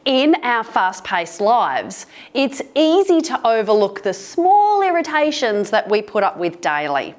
In our fast-paced lives, it's easy to overlook the small irritations that we put up with daily.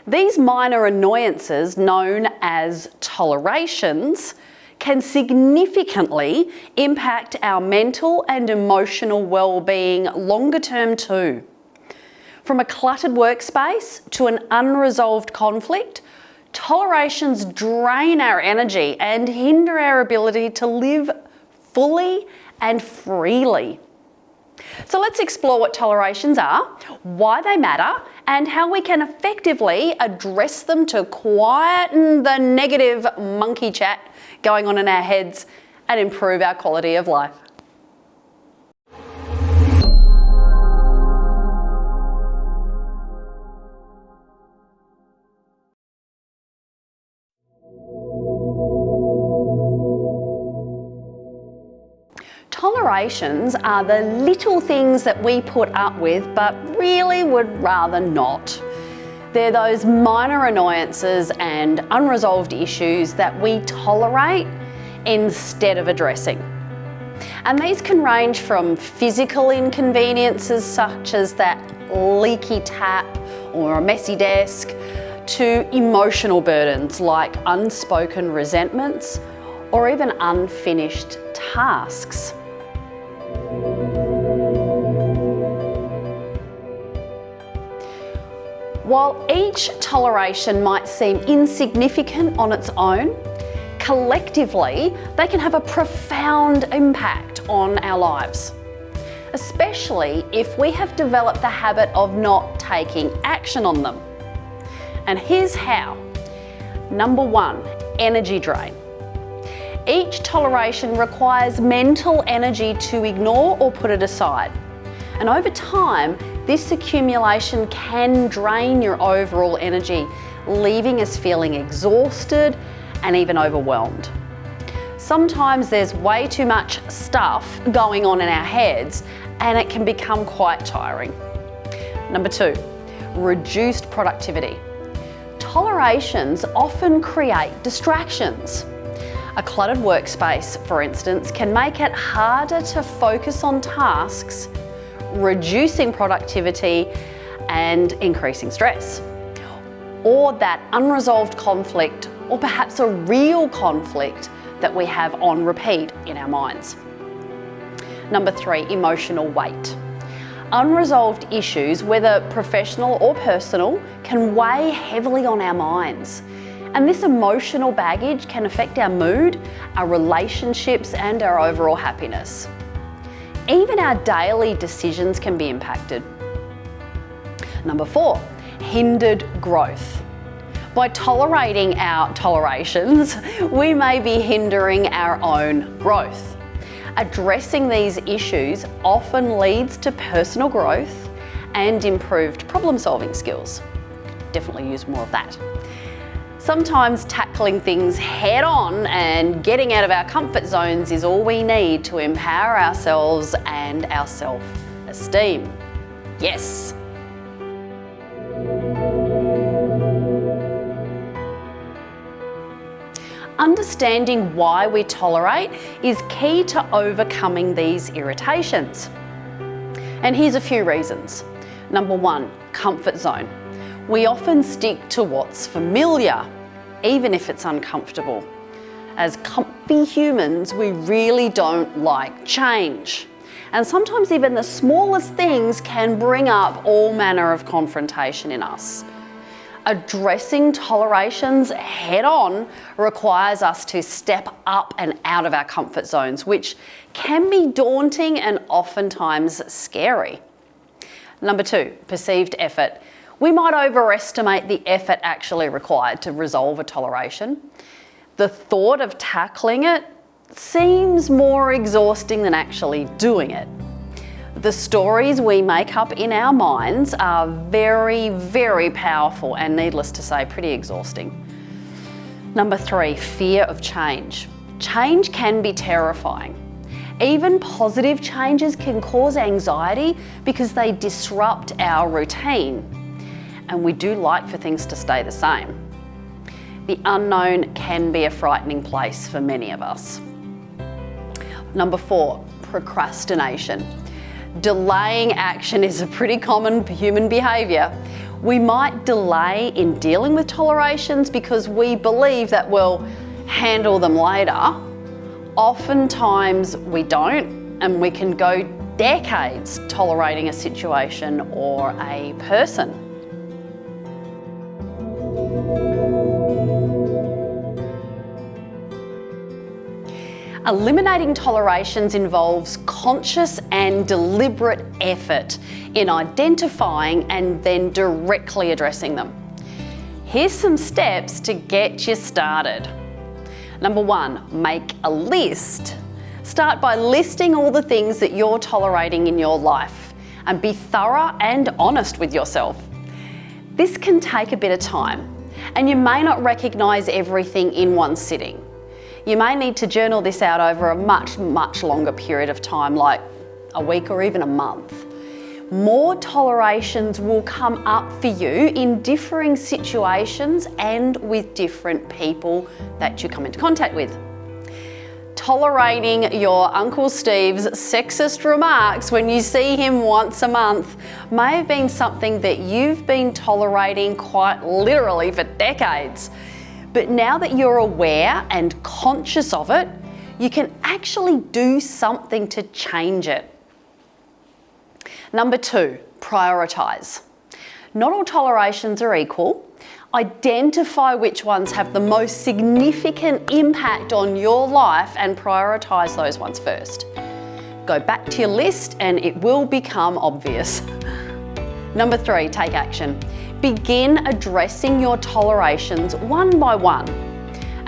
These minor annoyances, known as tolerations, can significantly impact our mental and emotional well-being longer term too. From a cluttered workspace to an unresolved conflict, tolerations drain our energy and hinder our ability to live fully and freely. So let's explore what tolerations are, why they matter, and how we can effectively address them to quieten the negative monkey chat going on in our heads and improve our quality of life. Tolerations are the little things that we put up with but really would rather not. They're those minor annoyances and unresolved issues that we tolerate instead of addressing. And these can range from physical inconveniences such as that leaky tap or a messy desk to emotional burdens like unspoken resentments or even unfinished tasks. While each toleration might seem insignificant on its own, collectively they can have a profound impact on our lives, especially if we have developed the habit of not taking action on them. And here's how. Number one, energy drain. Each toleration requires mental energy to ignore or put it aside. And over time, this accumulation can drain your overall energy, leaving us feeling exhausted and even overwhelmed. Sometimes there's way too much stuff going on in our heads and it can become quite tiring. Number two, reduced productivity. Tolerations often create distractions. A cluttered workspace, for instance, can make it harder to focus on tasks, reducing productivity and increasing stress. Or that unresolved conflict, or perhaps a real conflict that we have on repeat in our minds. Number three, emotional weight. Unresolved issues, whether professional or personal, can weigh heavily on our minds. And this emotional baggage can affect our mood, our relationships, and our overall happiness. Even our daily decisions can be impacted. Number four, hindered growth. By tolerating our tolerations, we may be hindering our own growth. Addressing these issues often leads to personal growth and improved problem-solving skills. Definitely use more of that. Sometimes tackling things head on and getting out of our comfort zones is all we need to empower ourselves and our self-esteem. Yes. Understanding why we tolerate is key to overcoming these irritations. And here's a few reasons. Number one, comfort zone. We often stick to what's familiar, even if it's uncomfortable. As comfy humans, we really don't like change. And sometimes even the smallest things can bring up all manner of confrontation in us. Addressing tolerations head on requires us to step up and out of our comfort zones, which can be daunting and oftentimes scary. Number two, perceived effort. We might overestimate the effort actually required to resolve a toleration. The thought of tackling it seems more exhausting than actually doing it. The stories we make up in our minds are very, very powerful and, needless to say, pretty exhausting. Number three, fear of change. Change can be terrifying. Even positive changes can cause anxiety because they disrupt our routine. And we do like for things to stay the same. The unknown can be a frightening place for many of us. Number 4, procrastination. Delaying action is a pretty common human behaviour. We might delay in dealing with tolerations because we believe that we'll handle them later. Oftentimes we don't, and we can go decades tolerating a situation or a person. Eliminating tolerations involves conscious and deliberate effort in identifying and then directly addressing them. Here's some steps to get you started. Number 1, make a list. Start by listing all the things that you're tolerating in your life and be thorough and honest with yourself. This can take a bit of time, and you may not recognise everything in one sitting. You may need to journal this out over a much longer period of time, like a week or even a month. More tolerations will come up for you in differing situations and with different people that you come into contact with. Tolerating your Uncle Steve's sexist remarks when you see him once a month may have been something that you've been tolerating quite literally for decades. But now that you're aware and conscious of it, you can actually do something to change it. Number 2, prioritise. Not all tolerations are equal. Identify which ones have the most significant impact on your life and prioritise those ones first. Go back to your list and it will become obvious. Number 3, take action. Begin addressing your tolerations one by one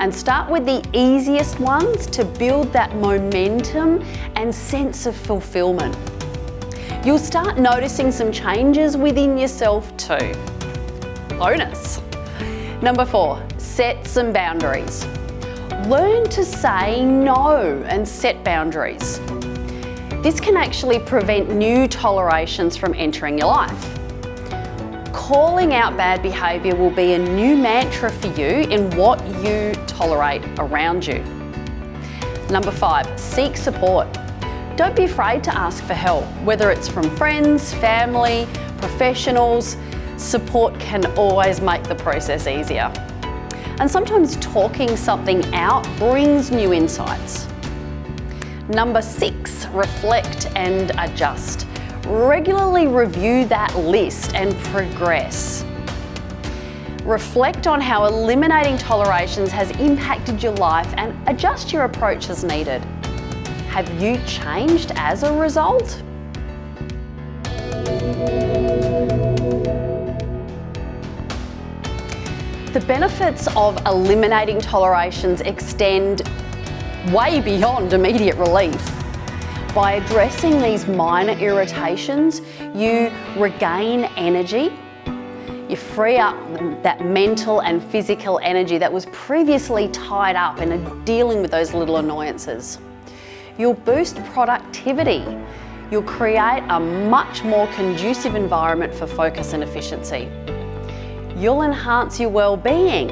and start with the easiest ones to build that momentum and sense of fulfillment. You'll start noticing some changes within yourself too. Bonus. Number 4, set some boundaries. Learn to say no and set boundaries. This can actually prevent new tolerations from entering your life. Calling out bad behaviour will be a new mantra for you in what you tolerate around you. Number 5, seek support. Don't be afraid to ask for help, whether it's from friends, family, professionals. Support can always make the process easier. And sometimes talking something out brings new insights. Number 6, reflect and adjust. Regularly review that list and progress. Reflect on how eliminating tolerations has impacted your life and adjust your approach as needed. Have you changed as a result? The benefits of eliminating tolerations extend way beyond immediate relief. By addressing these minor irritations, you regain energy. You free up that mental and physical energy that was previously tied up in dealing with those little annoyances. You'll boost productivity. You'll create a much more conducive environment for focus and efficiency. You'll enhance your well-being.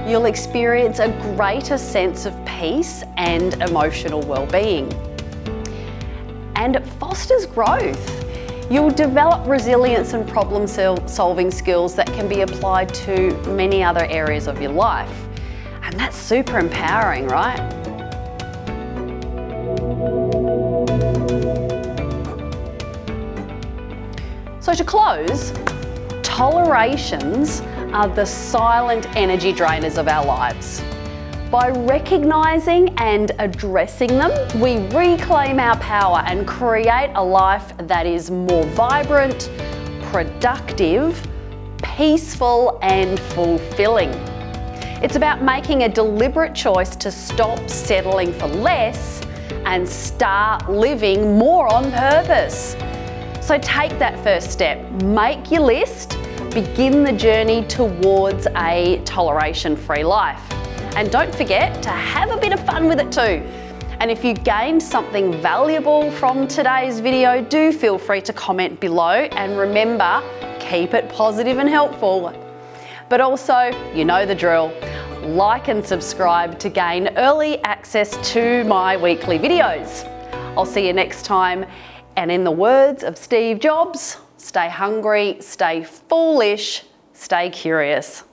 You'll experience a greater sense of peace and emotional well-being. And it fosters growth. You'll develop resilience and problem-solving skills that can be applied to many other areas of your life. And that's super empowering, right? So to close, tolerations are the silent energy drainers of our lives. By recognising and addressing them, we reclaim our power and create a life that is more vibrant, productive, peaceful and fulfilling. It's about making a deliberate choice to stop settling for less and start living more on purpose. So take that first step, make your list, begin the journey towards a toleration-free life. And don't forget to have a bit of fun with it too. And if you gained something valuable from today's video, do feel free to comment below, and remember, keep it positive and helpful. But also, you know the drill. like and subscribe to gain early access to my weekly videos. I'll see you next time, and in the words of Steve Jobs, stay hungry, stay foolish, stay curious.